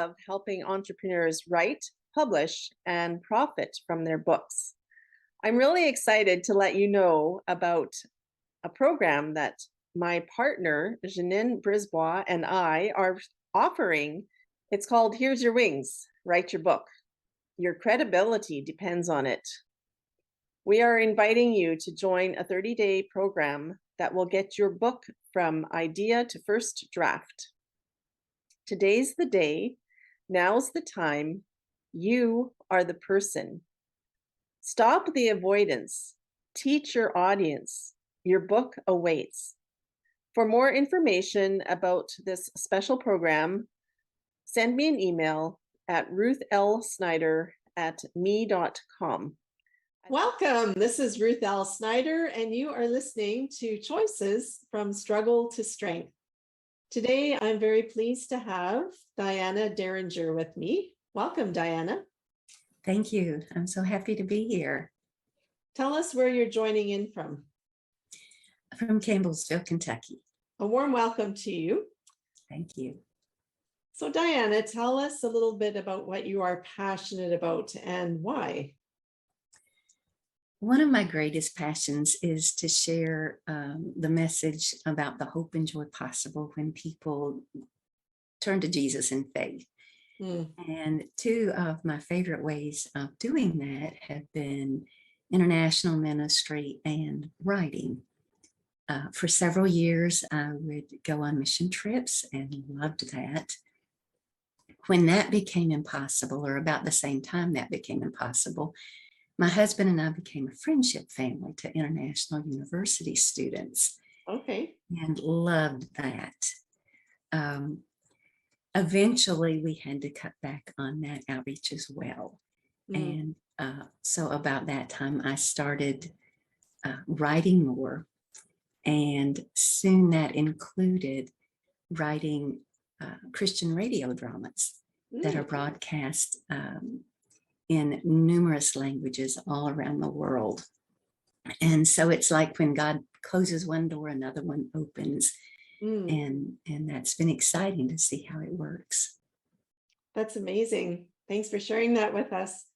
love helping entrepreneurs write, publish, and profit from their books. I'm really excited to let you know about a program that my partner, Janine Brisbois, and I are offering. It's called Here's Your Wings, Write Your Book. Your credibility depends on it. We are inviting you to join a 30-day program that will get your book from idea to first draft. Today's the day. Now's the time. You are the person. Stop the avoidance. Teach your audience. Your book awaits. For more information about this special program, send me an email at ruthlsnyder@me.com. Welcome. This is Ruth L. Snyder, and you are listening to Choices from Struggle to Strength. Today, I'm very pleased to have Diana Derringer with me. Welcome, Diana. Thank you. I'm so happy to be here. Tell us where you're joining in from. From Campbellsville, Kentucky. A warm welcome to you. Thank you. So, Diana, tell us a little bit about what you are passionate about and why. One of my greatest passions is to share the message about the hope and joy possible when people turn to Jesus in faith. And two of my favorite ways of doing that have been international ministry and writing. For several years, I would go on mission trips and loved that. When that became impossible, or about the same time that became impossible, my husband and I became a friendship family to international university students. Okay. And loved that. Eventually, we had to cut back on that outreach as well. And so about that time, I started writing more. And soon that included writing Christian radio dramas that are broadcast in numerous languages all around the world. And so it's like when God closes one door, another one opens. And that's been exciting to see how it works. That's amazing. Thanks for sharing that with us.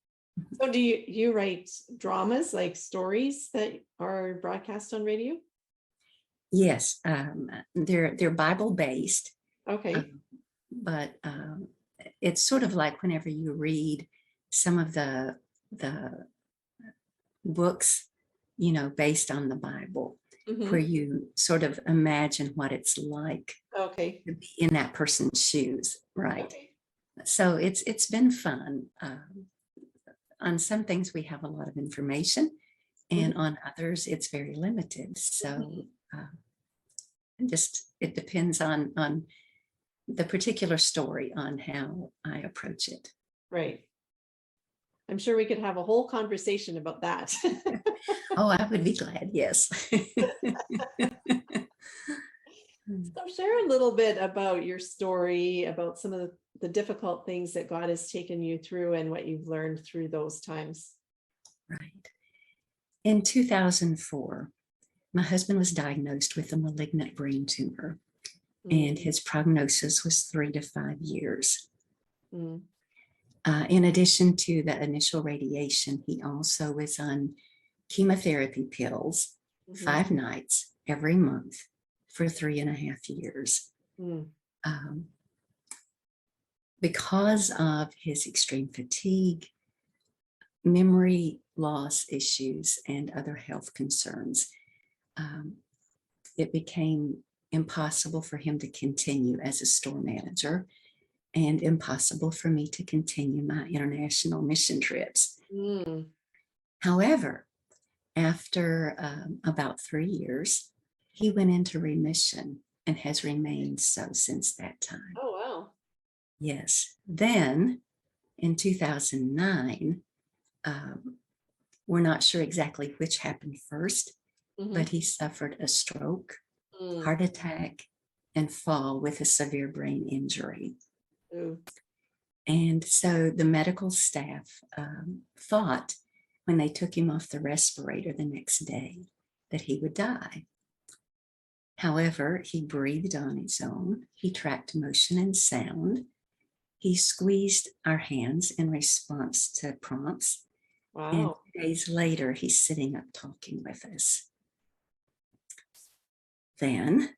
So do you write dramas, like stories that are broadcast on radio? Yes, they're Bible based. Okay. But it's sort of like whenever you read some of the books, based on the Bible, where you sort of imagine what it's like to be in that person's shoes, right? Okay. So it's been fun. On some things we have a lot of information, and on others it's very limited. So it depends on the particular story, on how I approach it. Right. I'm sure we could have a whole conversation about that. Oh, I would be glad, yes. So share a little bit about your story, about some of the difficult things that God has taken you through and what you've learned through those times. Right. In 2004, my husband was diagnosed with a malignant brain tumor, and his prognosis was 3 to 5 years. In addition to the initial radiation, he also was on chemotherapy pills 5 nights every month for 3.5 years. Because of his extreme fatigue, memory loss issues, and other health concerns, it became impossible for him to continue as a store manager, and impossible for me to continue my international mission trips. However, after about 3 years, he went into remission and has remained so since that time. Oh, wow. Yes. Then in 2009, we're not sure exactly which happened first, but he suffered a stroke, heart attack, and fall with a severe brain injury. And so the medical staff thought, when they took him off the respirator the next day, that he would die. However, he breathed on his own. He tracked motion and sound. He squeezed our hands in response to prompts. And Wow. days later, he's sitting up talking with us. Then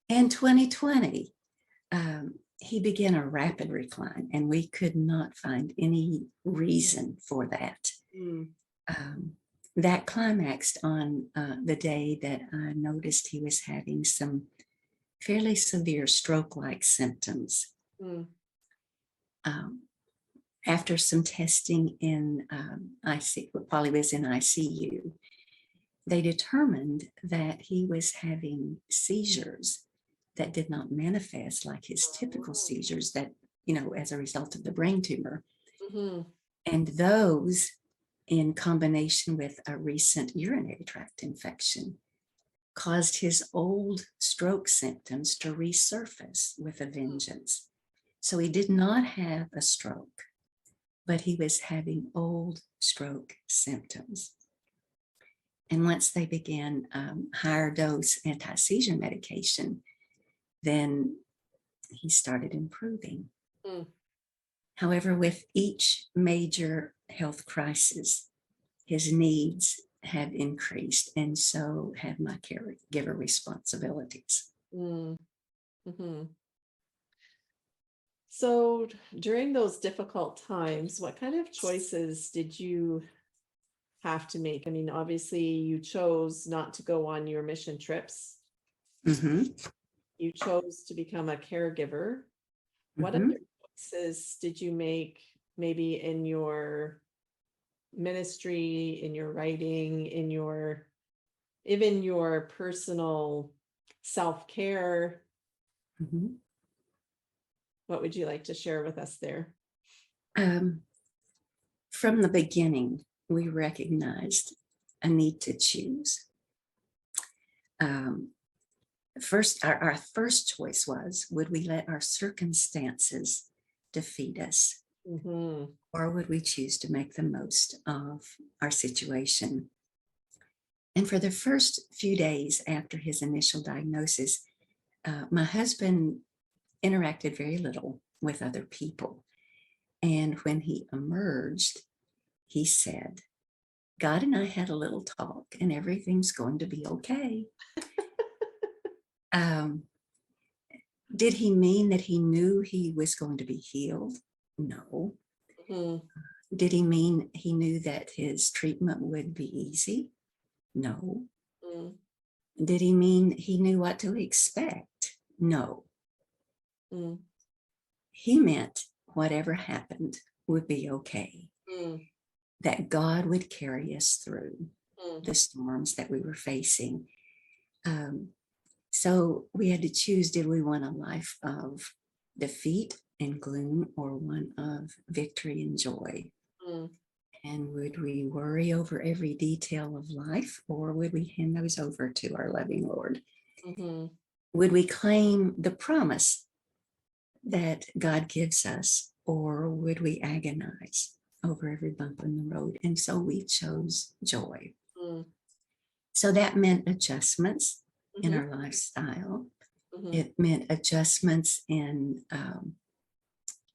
in 2020, he began a rapid recline, and we could not find any reason for that. That climaxed on the day that I noticed he was having some fairly severe stroke-like symptoms. After some testing in while he was in ICU, they determined that he was having seizures that did not manifest like his typical seizures that, as a result of the brain tumor. And those, in combination with a recent urinary tract infection, caused his old stroke symptoms to resurface with a vengeance. So he did not have a stroke, but he was having old stroke symptoms. And once they began higher dose anti-seizure medication, then he started improving. However, with each major health crisis, his needs have increased, and so have my caregiver responsibilities. So during those difficult times, what kind of choices did you have to make? I mean, obviously you chose not to go on your mission trips. You chose to become a caregiver. What other choices did you make, maybe in your ministry, in your writing, even your personal self-care? What would you like to share with us there? From the beginning, we recognized a need to choose. First, our first choice was, would we let our circumstances defeat us? Or would we choose to make the most of our situation? And for the first few days after his initial diagnosis, my husband interacted very little with other people. And when he emerged, he said, God and I had a little talk and everything's going to be okay. Did he mean that he knew he was going to be healed? No. Did he mean he knew that his treatment would be easy? No. Did he mean he knew what to expect? No. He meant whatever happened would be okay. That God would carry us through the storms that we were facing. So we had to choose, did we want a life of defeat and gloom or one of victory and joy? And would we worry over every detail of life, or would we hand those over to our loving Lord? Would we claim the promise that God gives us, or would we agonize over every bump in the road? And so we chose joy. So that meant adjustments in our lifestyle. It meant adjustments in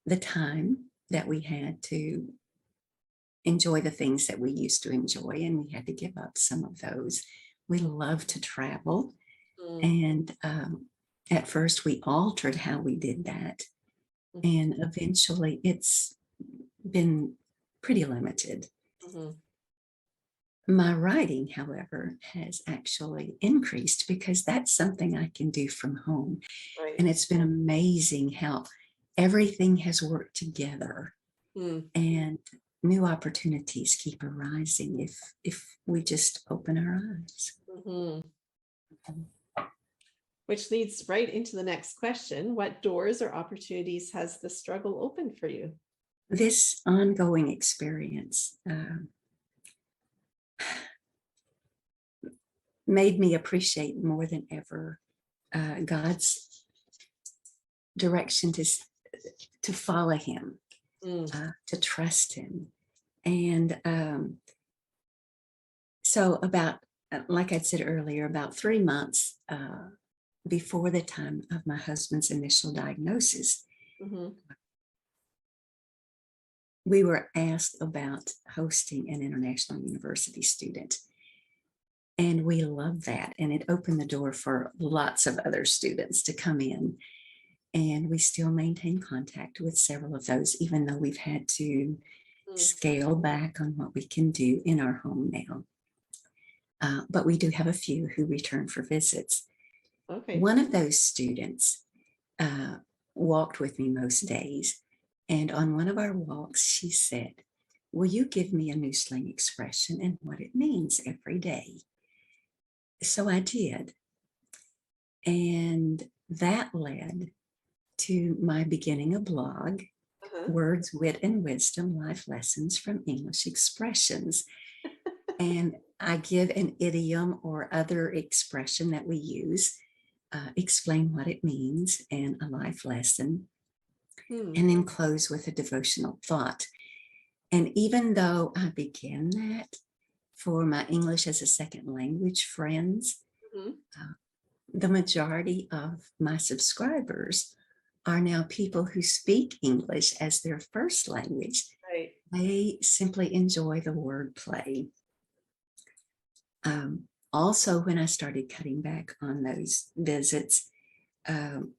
the time that we had to enjoy the things that we used to enjoy, and we had to give up some of those. We love to travel, and at first we altered how we did that, and eventually it's been pretty limited. My writing, however, has actually increased because that's something I can do from home. And it's been amazing how everything has worked together, and new opportunities keep arising if we just open our eyes. Which leads right into the next question. What doors or opportunities has the struggle opened for you? This ongoing experience made me appreciate more than ever God's direction to follow him, to trust him. And so about, like I said earlier, about 3 months before the time of my husband's initial diagnosis, Mhm. We were asked about hosting an international university student. And we love that. And it opened the door for lots of other students to come in. And we still maintain contact with several of those, even though we've had to scale back on what we can do in our home now. But we do have a few who return for visits. Okay. One of those students walked with me most days. And on one of our walks, she said, "Will you give me a new slang expression and what it means every day?" So I did. And that led to my beginning a blog, Uh-huh. Words, Wit, and Wisdom, Life Lessons from English Expressions. And I give an idiom or other expression that we use, explain what it means and a life lesson, and then close with a devotional thought. And even though I began that for my English as a second language friends, the majority of my subscribers are now people who speak English as their first language. Right. They simply enjoy the wordplay. Also, when I started cutting back on those visits, and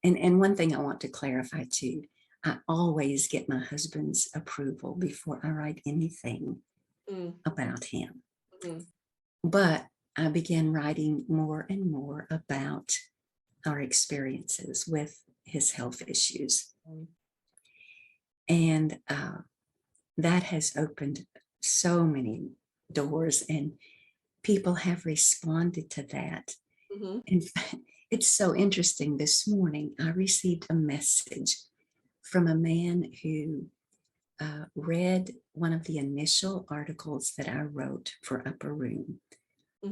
one thing I want to clarify too, I always get my husband's approval before I write anything about him. But I began writing more and more about our experiences with his health issues. And that has opened so many doors, and people have responded to that. In fact, it's so interesting. This morning, I received a message from a man who read one of the initial articles that I wrote for Upper Room,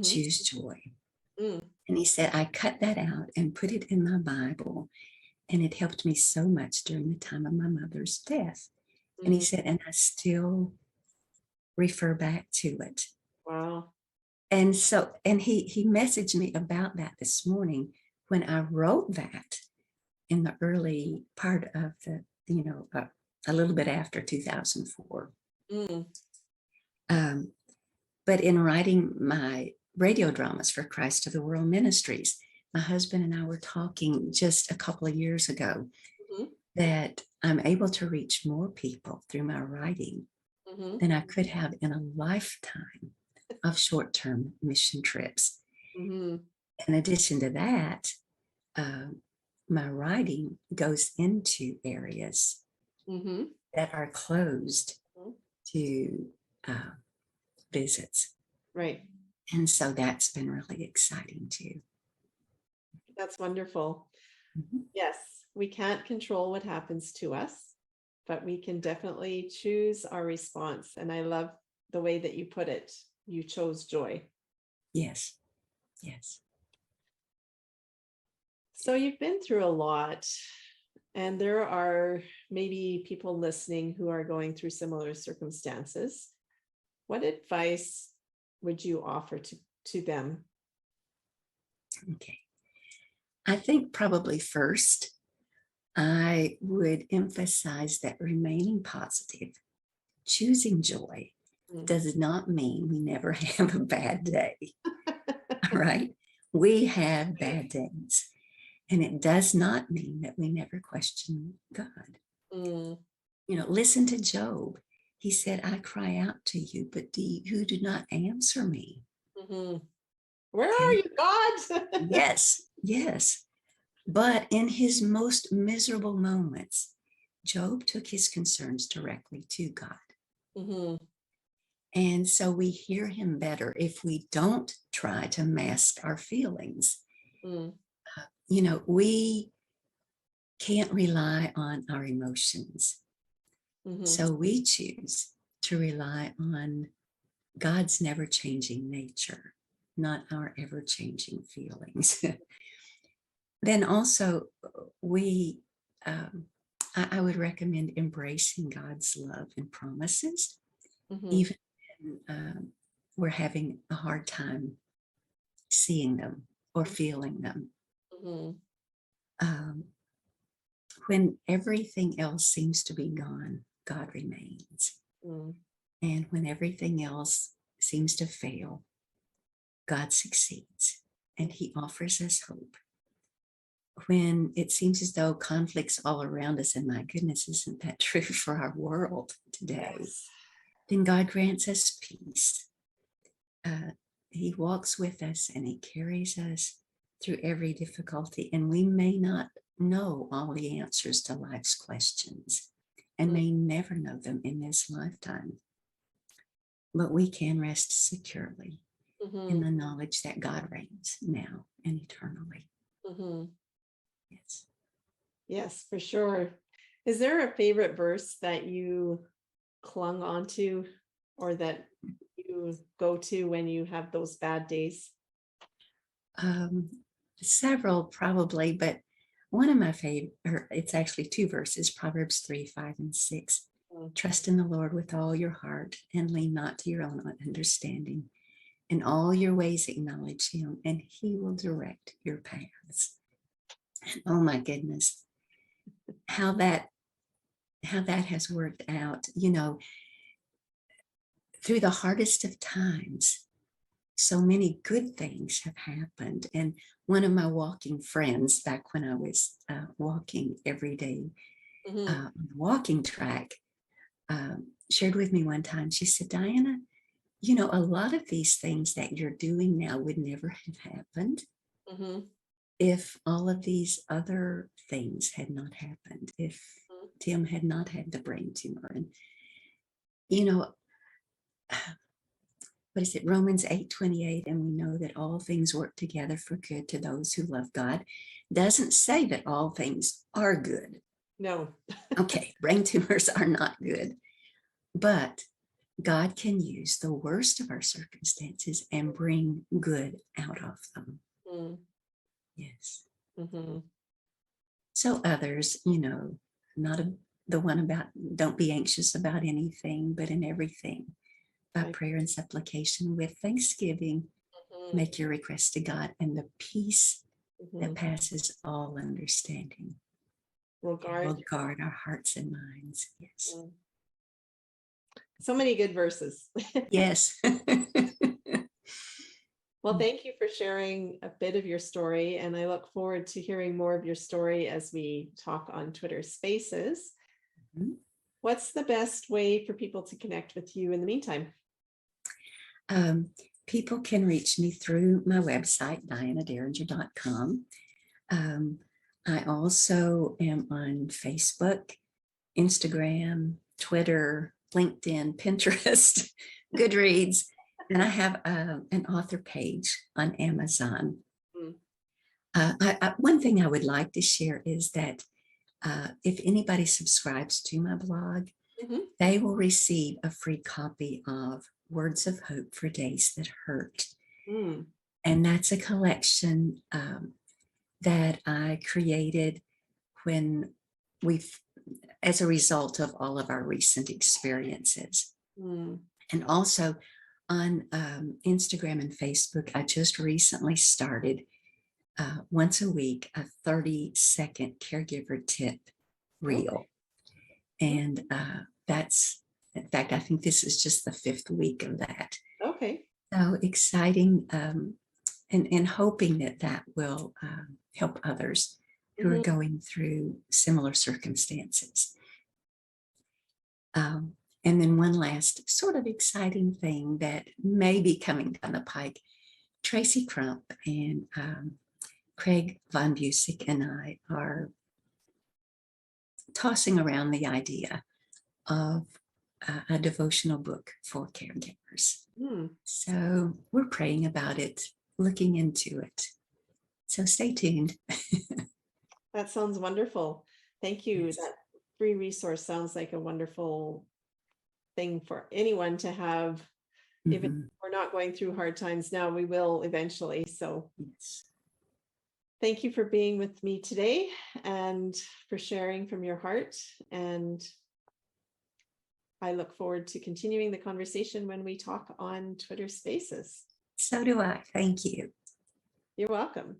Choose Joy. And he said, "I cut that out and put it in my Bible, and it helped me so much during the time of my mother's death." And he said, "And I still refer back to it." Wow. And so, and he messaged me about that this morning when I wrote that in the early part of the, a little bit after 2004. But in writing my radio dramas for Christ of the World Ministries, my husband and I were talking just a couple of years ago that I'm able to reach more people through my writing than I could have in a lifetime of short-term mission trips. In addition to that, my writing goes into areas that are closed to visits. Right. And so that's been really exciting too. That's wonderful. Yes, we can't control what happens to us, but we can definitely choose our response. And I love the way that you put it. You chose joy. Yes. Yes. So you've been through a lot, and there are maybe people listening who are going through similar circumstances. What advice would you offer to them? Okay. I think probably first, I would emphasize that remaining positive, choosing joy, does not mean we never have a bad day. Right? We have bad days. And it does not mean that we never question God. Listen to Job. He said, "I cry out to you, but you do not answer me." Where are you, God? Yes, yes. But in his most miserable moments, Job took his concerns directly to God. And so we hear him better if we don't try to mask our feelings. We can't rely on our emotions. So we choose to rely on God's never-changing nature, not our ever-changing feelings. Then also, I would recommend embracing God's love and promises, even when we're having a hard time seeing them or feeling them. when everything else seems to be gone, God remains. Mm. And when everything else seems to fail, God succeeds and he offers us hope. When it seems as though conflict's all around us, and my goodness, isn't that true for our world today? Yes. Then God grants us peace. He walks with us and he carries us through every difficulty. And we may not know all the answers to life's questions and may never know them in this lifetime. But we can rest securely in the knowledge that God reigns now and eternally. Yes. Yes, for sure. Is there a favorite verse that you clung onto or that you go to when you have those bad days? Several probably, but one of my favorite, or it's actually two verses, Proverbs 3, 5, and 6. Trust in the Lord with all your heart and lean not to your own understanding. In all your ways acknowledge him and he will direct your paths. And oh my goodness, how that has worked out, through the hardest of times. So many good things have happened. And one of my walking friends, back when I was walking every day on the walking track, shared with me one time, she said, Diana, a lot of these things that you're doing now would never have happened if all of these other things had not happened, if Tim had not had the brain tumor. And, what is it, Romans 8:28, and we know that all things work together for good to those who love God. Doesn't say that all things are good. No. Okay, brain tumors are not good, but God can use the worst of our circumstances and bring good out of them. Yes. So others, not the one about don't be anxious about anything, but in everything, by prayer and supplication with thanksgiving, make your request to God, and the peace that passes all understanding will guard our hearts and minds. Yes. So many good verses. Yes. Well, thank you for sharing a bit of your story, and I look forward to hearing more of your story as we talk on Twitter Spaces. What's the best way for people to connect with you in the meantime? People can reach me through my website, dianaderringer.com. I also am on Facebook, Instagram, Twitter, LinkedIn, Pinterest, Goodreads, and I have an author page on Amazon. One thing I would like to share is that if anybody subscribes to my blog, they will receive a free copy of Words of Hope for Days That Hurt. And that's a collection that I created as a result of all of our recent experiences. And also on Instagram and Facebook, I just recently started once a week a 30-second caregiver tip reel. And that's, in fact, I think this is just the 5th week of that. Okay. So exciting, and hoping that will help others who are going through similar circumstances. And then one last sort of exciting thing that may be coming down the pike. Tracy Crump and Craig Von Busick and I are tossing around the idea of a devotional book for caregivers. So we're praying about it, looking into it. So stay tuned. That sounds wonderful. Thank you. Yes. That free resource sounds like a wonderful thing for anyone to have. Even if we're not going through hard times now, we will eventually. So Yes. Thank you for being with me today and for sharing from your heart. And I look forward to continuing the conversation when we talk on Twitter Spaces. So do I. Thank you. You're welcome.